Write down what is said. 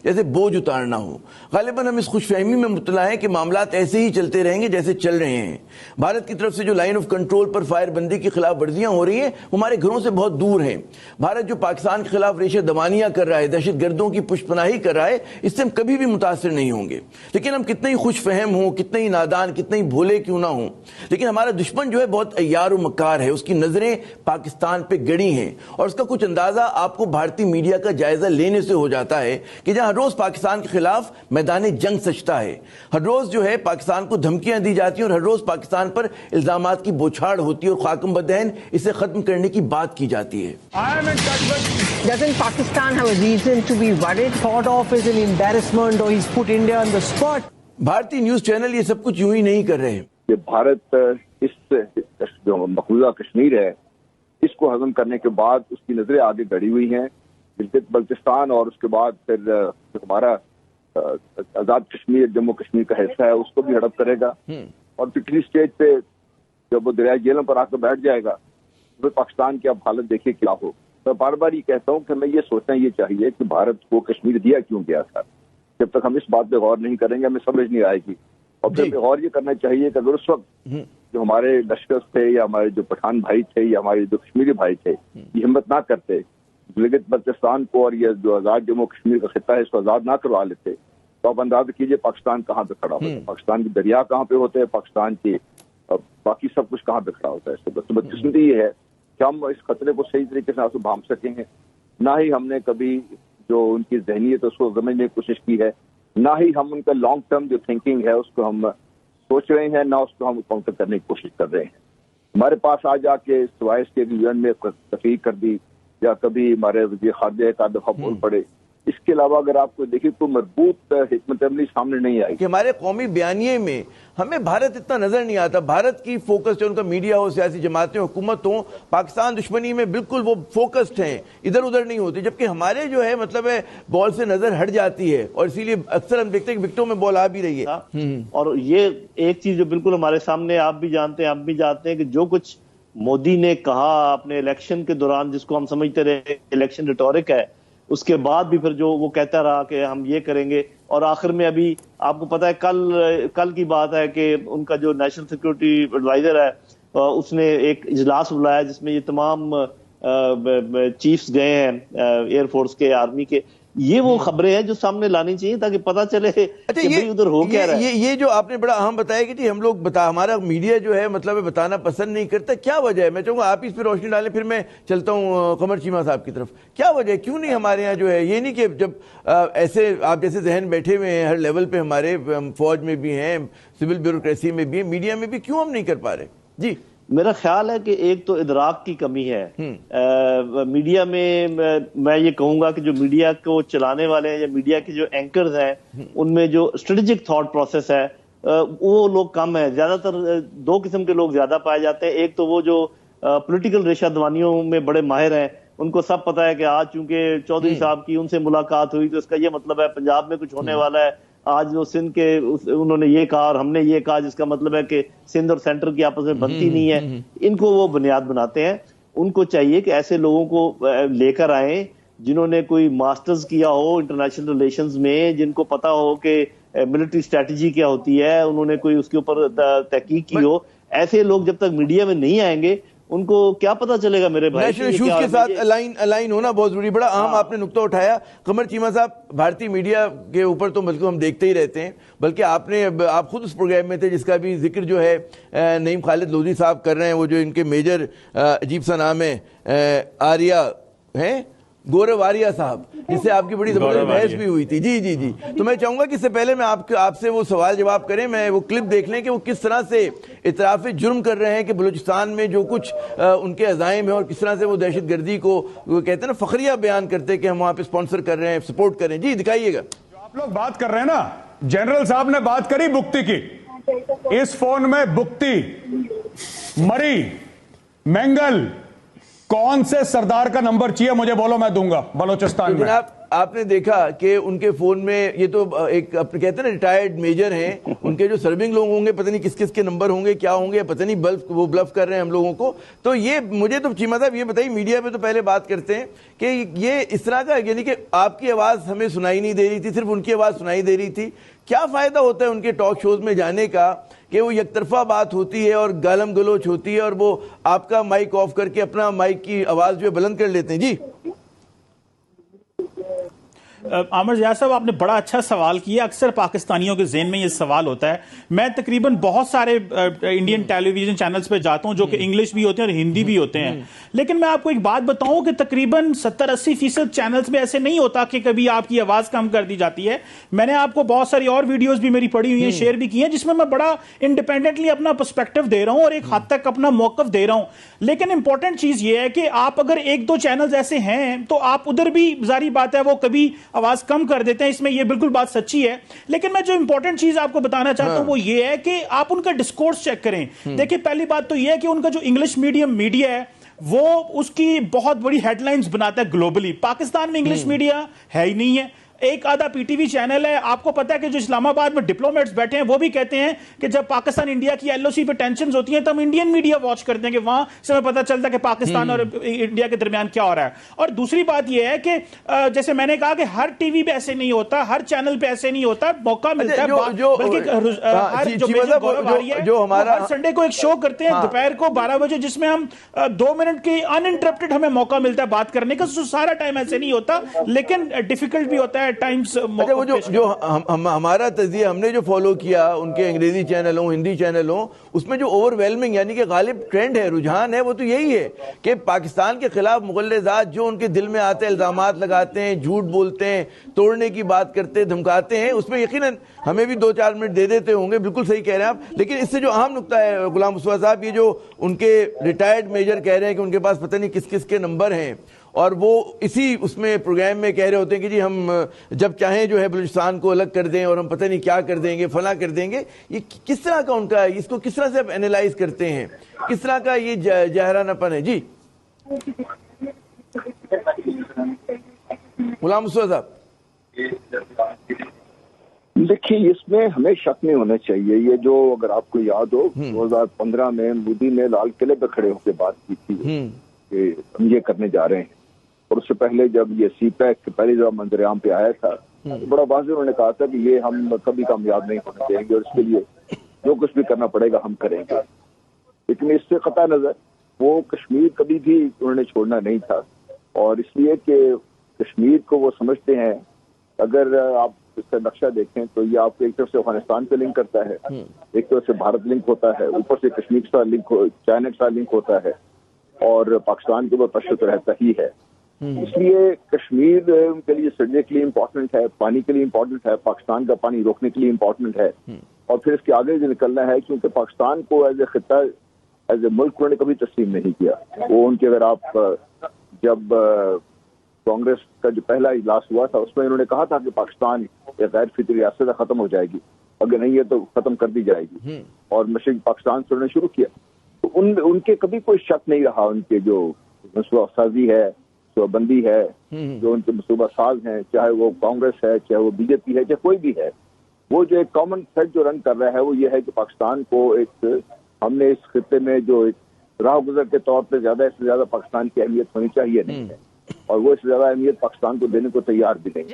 جیسے بوجھ اتارنا ہو. غالباً ہم اس خوش فہمی میں مبتلا ہیں کہ معاملات ایسے ہی چلتے رہیں گے جیسے چل رہے ہیں. بھارت کی طرف سے جو line of control per fire بندی کی خلاف ورزیاں ہو رہی ہیں ہمارے گھروں سے بہت دور ہیں. بھارت جو پاکستان کے خلاف ریشہ دوانیاں کر رہا ہے, دہشت گردوں کی پشت پناہی کر رہا ہے, اس سے ہم کبھی بھی متاثر نہیں ہوں گے. لیکن ہم کتنے ہی خوش فہم ہوں, کتنے ہی نادان, کتنے ہی بھولے کیوں نہ ہوں, لیکن ہمارا دشمن جو ہے بہت عیار و مکار ہے. اس کی نظریں پاکستان پہ گڑی ہیں, اور اس کا کچھ اندازہ آپ کو بھارتی میڈیا کا جائزہ لینے سے ہو جاتا ہے کہ جہاں ہر روز پاکستان کے خلاف میدان جنگ سجتا ہے, ہر روز جو ہے پاکستان کو دھمکیاں دی جاتی ہیں, اور ہر روز پاکستان پر الزامات کی بوچھاڑ ہوتی ہے, اور خاکم بدہن اسے ختم کرنے کی بات کی جاتی ہے. Doesn't Pakistan have a reason to be worried? Thought of as an embarrassment or he's put India on the spot? بھارتی نیوز چینل یہ سب کچھ یوں ہی نہیں کر رہے ہیں. کہ بھارت اس جو مقبوضہ کشمیر ہے اس کو ہضم کرنے کے بعد اس کی نظریں آگے گڑی ہوئی ہیں بلتستان, اور اس کے بعد پھر جو ہمارا آزاد کشمیر, جموں کشمیر کا حصہ ہے, اس کو بھی ہڑپ کرے گا. اور پچھلی سٹیج پہ جب وہ دریائے جیلم پر آ کر بیٹھ جائے گا تو پاکستان کی اب حالت دیکھیے کیا ہو. میں بار بار یہ کہتا ہوں کہ ہمیں یہ سوچنا یہ چاہیے کہ بھارت کو کشمیر دیا کیوں گیا تھا. جب تک ہم اس بات پہ غور نہیں کریں گے ہمیں سمجھ نہیں آئے گی. اور پھر غور یہ کرنا چاہیے کہ اگر اس وقت جو ہمارے لشکر تھے یا ہمارے جو پٹھان بھائی تھے یا ہمارے جو کشمیری بھائی تھے یہ ہمت نہ کرتے, گلگت بلتستان کو اور یہ جو آزاد جموں کشمیر کا خطہ ہے اس کو آزاد نہ کروا لیتے, تو آپ اندازہ کیجئے پاکستان کہاں پہ کھڑا ہوتا ہے, پاکستان کی دریا کہاں پہ ہوتے ہیں, پاکستان کی باقی سب کچھ کہاں پہ کھڑا ہوتا ہے. تو بدقسمتی یہ ہے کہ ہم اس خطرے کو صحیح طریقے سے آنسو بھانپ سکیں گے. نہ ہی ہم نے کبھی جو ان کی ذہنیت ہے اس کو سمجھنے کی کوشش کی ہے, نہ ہی ہم ان کا لانگ ٹرم جو تھنکنگ ہے اس کو ہم سوچ رہے ہیں, نہ اس کو ہم کاؤنٹر کرنے کی کوشش کر رہے ہیں. ہمارے پاس آ جا کے سوائے اس کے یون میں تفریح کر دی یا کبھی ہمارے وزیر خارجہ ایک آدھ دفعہ بول پڑے, اس کے علاوہ اگر آپ کو دیکھیں تو مربوط حکمت عملی سامنے نہیں آئی. کہ ہمارے قومی بیانیے میں ہمیں بھارت اتنا نظر نہیں آتا. بھارت کی فوکس جو ان کا میڈیا ہو, سیاسی جماعتیں, حکومت ہوں, پاکستان دشمنی میں بالکل وہ فوکسڈ ہیں, ادھر ادھر نہیں ہوتی. جبکہ ہمارے جو ہے مطلب ہے بال سے نظر ہٹ جاتی ہے, اور اسی لیے اکثر ہم دیکھتے ہیں کہ وکٹوں میں بال آ بھی رہی ہے. اور یہ ایک چیز جو بالکل ہمارے سامنے آپ بھی جانتے ہیں, ہم بھی جانتے ہیں کہ جو کچھ مودی نے کہا اپنے الیکشن کے دوران, جس کو ہم سمجھتے رہے الیکشن ریٹورک ہے, اس کے بعد بھی پھر جو وہ کہتا رہا کہ ہم یہ کریں گے, اور آخر میں ابھی آپ کو پتا ہے کل کی بات ہے کہ ان کا جو نیشنل سیکورٹی ایڈوائزر ہے اس نے ایک اجلاس بلایا جس میں یہ تمام چیفز گئے ہیں ایئر فورس کے, آرمی کے. یہ وہ خبریں ہیں جو سامنے لانی چاہیے تاکہ پتہ چلے کہ بھئی ادھر ہو کیا رہا ہے. یہ جو آپ نے بڑا اہم بتایا کہ جی ہم لوگ ہمارا میڈیا جو ہے مطلب بتانا پسند نہیں کرتا, کیا وجہ ہے؟ میں چاہوں گا آپ اس پہ روشنی ڈالیں, پھر میں چلتا ہوں قمر چیمہ صاحب کی طرف. کیا وجہ ہے, کیوں نہیں ہمارے یہاں جو ہے, یہ نہیں کہ جب ایسے آپ جیسے ذہن بیٹھے ہوئے ہیں ہر لیول پہ, ہمارے فوج میں بھی ہیں, سول بیوروکریسی میں بھی ہیں, میڈیا میں بھی, کیوں ہم نہیں کر پا رہے؟ جی میرا خیال ہے کہ ایک تو ادراک کی کمی ہے میڈیا میں. میں یہ کہوں گا کہ جو میڈیا کو چلانے والے ہیں یا میڈیا کے جو اینکرز ہیں ان میں جو اسٹریٹجک تھاٹ پروسیس ہے وہ لوگ کم ہیں. زیادہ تر دو قسم کے لوگ زیادہ پائے جاتے ہیں. ایک تو وہ جو پولیٹیکل ریشہ دوانیوں میں بڑے ماہر ہیں, ان کو سب پتا ہے کہ آج چونکہ چودھری صاحب کی ان سے ملاقات ہوئی تو اس کا یہ مطلب ہے پنجاب میں کچھ ہونے والا ہے, آج وہ سندھ کے انہوں نے یہ کہا اور ہم نے یہ کہا, جس کا مطلب ہے کہ سندھ اور سینٹر کی آپس میں بنتی نہیں ہے. ان کو وہ بنیاد بناتے ہیں. ان کو چاہیے کہ ایسے لوگوں کو لے کر آئیں جنہوں نے کوئی ماسٹرز کیا ہو انٹرنیشنل ریلیشنز میں, جن کو پتا ہو کہ ملٹری اسٹریٹجی کیا ہوتی ہے, انہوں نے کوئی اس کے اوپر تحقیق کی ہو. ایسے لوگ جب تک میڈیا میں نہیں آئیں گے ان کو کیا پتا چلے گا میرے بھائی. نیشنل ایشوز کے ساتھ الائن ہونا بہت ضروری. بڑا اہم آپ نے نقطہ اٹھایا. قمر چیمہ صاحب, بھارتی میڈیا کے اوپر تو بلکہ ہم دیکھتے ہی رہتے ہیں, بلکہ آپ خود اس پروگرام میں تھے جس کا بھی ذکر جو ہے نعیم خالد لودھی صاحب کر رہے ہیں, وہ جو ان کے میجر عجیب سا نام ہے آریہ ہیں, گورو آریہ صاحب, جس سے آپ کی بڑی زبردست بحث بھی ہوئی تھی. جی جی جی. تو میں چاہوں گا کہ اس سے پہلے میں آپ سے وہ سوال جواب کریں, میں وہ کلپ دیکھ لیں کہ وہ کس طرح سے اعتراف جرم کر رہے ہیں کہ بلوچستان میں جو کچھ ان کے عزائم ہیں, اور کس طرح سے وہ دہشت گردی کو کہتے ہیں نا فخریہ بیان کرتے ہیں کہ ہم وہاں پہ اسپانسر کر رہے ہیں, سپورٹ کر رہے ہیں. جی دکھائیے گا. جو آپ لوگ بات کر رہے ہیں نا, جنرل صاحب نے بات کری بکتی کی, اس فون میں بکتی, مری, مینگل, کون سے سردار کا نمبر چاہیے مجھے بولو, میں دوں گا بلوچستان میں. آپ نے دیکھا کہ ان کے فون میں یہ تو ایک کہتے ہیں نا ریٹائرڈ میجر ہیں, ان کے جو سرونگ لوگ ہوں گے پتہ نہیں کس کس کے نمبر ہوں گے، کیا ہوں گے، پتہ نہیں وہ بلف کر رہے ہیں ہم لوگوں کو. تو یہ مجھے تو چیمہ صاحب یہ بتائیے، میڈیا پہ تو پہلے بات کرتے ہیں کہ یہ اس طرح کا، یعنی کہ آپ کی آواز ہمیں سنائی نہیں دے رہی تھی، صرف ان کی آواز سنائی دے رہی تھی. کیا فائدہ ہوتا ہے ان کے ٹاک شوز میں جانے کا کہ وہ یک طرفہ بات ہوتی ہے اور گالم گلوچ ہوتی ہے اور وہ آپ کا مائک آف کر کے اپنا مائک کی آواز جو ہے بلند کر لیتے ہیں؟ جی عامر ضیاء صاحب، آپ نے بڑا اچھا سوال کیا. اکثر پاکستانیوں کے ذہن میں یہ سوال ہوتا ہے. میں تقریباً بہت سارے انڈین ٹیلی ویژن چینلز پہ جاتا ہوں جو کہ انگلش بھی ہوتے ہیں اور ہندی بھی ہوتے ہیں، لیکن میں آپ کو ایک بات بتاؤں کہ تقریباً 70-80% چینلز میں ایسے نہیں ہوتا کہ کبھی آپ کی آواز کم کر دی جاتی ہے. میں نے آپ کو بہت ساری اور ویڈیوز بھی میری پڑھی ہوئی ہیں، شیئر بھی کی ہیں، جس میں بڑا انڈیپینڈنٹلی اپنا پرسپیکٹو دے رہا ہوں اور ایک حد تک اپنا موقف دے رہا ہوں. لیکن امپورٹنٹ چیز یہ ہے کہ آپ اگر 1-2 چینلز ایسے ہیں تو آپ ادھر بھی ظاہری بات ہے وہ کبھی آواز کم کر دیتے ہیں، اس میں یہ بالکل بات سچی ہے. لیکن میں جو امپورٹنٹ چیز آپ کو بتانا چاہتا ہوں وہ یہ ہے کہ آپ ان کا ڈسکورس چیک کریں. دیکھیں، پہلی بات تو یہ ہے کہ ان کا جو انگلش میڈیم میڈیا ہے وہ اس کی بہت بڑی ہیڈ لائنز بناتا ہے گلوبلی. پاکستان میں انگلش میڈیا ہے ہی نہیں ہے. ایک آدھا پی ٹی وی چینل ہے. آپ کو پتا ہے کہ جو اسلام آباد میں ڈپلومیٹس بیٹھے ہیں وہ بھی کہتے ہیں کہ جب پاکستان انڈیا کی ایل او سی پہ ٹینشنز ہوتی ہیں تو ہم انڈین میڈیا واچ کرتے ہیں کہ وہاں سے ہمیں پتہ چلتا ہے کہ پاکستان اور انڈیا کے درمیان کیا ہو رہا ہے. اور دوسری بات یہ ہے کہ جیسے میں نے کہا کہ ہر ٹی وی پہ ایسے نہیں ہوتا، ہر چینل پہ ایسے نہیں ہوتا. موقع ملتا ہے بلکہ جو ہمارا سنڈے کو ایک شو کرتے ہیں دوپہر کو 12 بجے جس میں ہم 2 منٹ کی انٹرپٹڈ ہمیں موقع ملتا ہے بات کرنے کا. سارا ٹائم ایسے نہیں ہوتا لیکن ڈیفیکلٹ بھی ہوتا ہے ٹائمز. وہ جو ہمارا تجزیہ ہم نے جو فالو کیا ان کے انگریزی چینل ہوں، ہندی چینل ہوں، اس میں جو اوور ویلمنگ یعنی کہ غالب ٹرینڈ ہے، رجحان ہے، وہ تو یہی ہے کہ پاکستان کے خلاف مغلظات جو ان کے دل میں آتے ہیں، الزامات لگاتے ہیں، جھوٹ بولتے ہیں، توڑنے کی بات کرتے ہیں، دھمکاتے ہیں. اس میں یقیناً ہمیں بھی 2-4 منٹ دے دیتے ہوں گے، بالکل صحیح کہہ رہے ہیں آپ. لیکن اس سے جو اہم نقطہ ہے غلام مصطفیٰ صاحب، یہ جو ان کے ریٹائرڈ میجر کہہ رہے ہیں کہ ان کے پاس پتہ نہیں کس کس کے نمبر ہیں، اور وہ اسی اس میں پروگرام میں کہہ رہے ہوتے ہیں کہ جی ہم جب چاہیں جو ہے بلوچستان کو الگ کر دیں اور ہم پتہ نہیں کیا کر دیں گے، فلاں کر دیں گے. یہ کس طرح کا ان کا ہے؟ اس کو کس طرح سے آپ اینالائز کرتے ہیں؟ کس طرح کا یہ جاہرانہ پن ہے؟ جی غلام مصطفیٰ صاحب. دیکھیے، اس میں ہمیں شک نہیں ہونا چاہیے. یہ جو اگر آپ کو یاد ہو 2015 میں مودی نے لال قلعے پہ کھڑے ہو کے بات کی تھی کہ ہم یہ کرنے جا رہے ہیں، اور اس سے پہلے جب یہ سی پیک پہلی دفعہ منظر عام پہ آیا تھا بڑا واضح انہوں نے کہا تھا کہ یہ ہم کبھی کامیاب نہیں ہونے دیں گے اور اس کے لیے جو کچھ بھی کرنا پڑے گا ہم کریں گے. لیکن اس سے قطع نظر وہ کشمیر کبھی بھی انہوں نے چھوڑنا نہیں تھا، اور اس لیے کہ کشمیر کو وہ سمجھتے ہیں. اگر آپ اس کا نقشہ دیکھیں تو یہ آپ کو ایک طرف سے افغانستان سے لنک کرتا ہے، ایک طرف سے بھارت لنک ہوتا ہے، اوپر سے کشمیر کے ساتھ لنک چائنا کے ساتھ لنک ہوتا ہے، اور پاکستان کے اوپر تشدد رہتا ہی ہے. اس لیے کشمیر ان کے لیے اسٹریٹجکلی امپورٹنٹ ہے، پانی کے لیے امپورٹنٹ ہے، پاکستان کا پانی روکنے کے لیے امپورٹنٹ ہے، اور پھر اس کے آگے جو نکلنا ہے کیونکہ پاکستان کو ایز اے خطہ، ایز اے ملک انہوں نے کبھی تسلیم نہیں کیا. وہ ان کے اگر آپ جب کانگریس کا جو پہلا اجلاس ہوا تھا اس میں انہوں نے کہا تھا کہ پاکستان ایک غیر فطری ریاست ختم ہو جائے گی، اگر نہیں ہے تو ختم کر دی جائے گی، اور مشرقی پاکستان سے انہوں نے شروع کیا. تو ان کے کبھی کوئی شک نہیں رہا ان کے جو منصوبہ سازی ہے، منصوبہ بندی ہے، جو ان کے منصوبہ ساز ہیں، چاہے وہ کانگریس ہے، چاہے وہ بی جے پی ہے، چاہے کوئی بھی ہے. وہ جو ایک کامن تھریڈ جو رن کر رہا ہے وہ یہ ہے کہ پاکستان کو ایک، ہم نے اس خطے میں جو ایک راہ گزر کے طور پہ زیادہ سے زیادہ پاکستان کی اہمیت ہونی چاہیے نہیں ہے، اور وہ اس سے زیادہ اہمیت پاکستان کو دینے کو تیار بھی نہیں ہے.